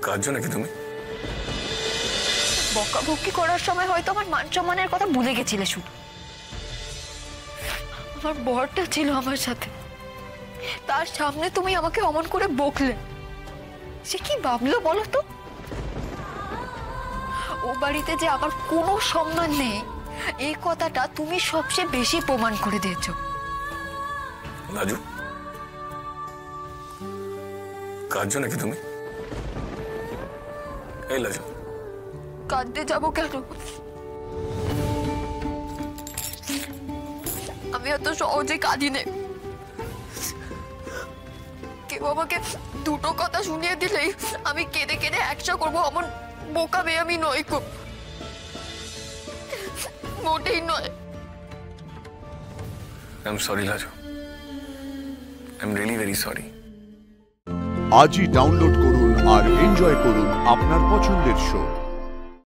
কাঁদছো নাকি তুমি? বকাবকি করার সময় হয়তো আমার মান সম্মানের কথা ভুলে গেছিলে শুধু। আমার বরটা ছিল আমার সাথে, তার সামনে তুমি আমাকে অমন করে বকলে, সে কি ভাবলো বলো তো? ও বাড়িতে যে আমার কোনো সম্মান নেই এই কথাটা তুমি সবচেয়ে বেশি প্রমাণ করে দিয়েছো। লাজু, কাঁদছো নাকি তুমি? এই লাজু, কাঁদতে যাবো কেন? আমি এত সহজে কাঁদি নে। কেউ আমাকে দুটো কথা শুনিয়ে দিলেই আমি কেঁদে কেঁদে একশো করবো, এমন বোকা মেয়ে আমি নই, মোটেই নয়। I am sorry Laju, I am really very sorry. আজই ডাউনলোড করুন আর এনজয় করুন আপনার পছন্দের শো।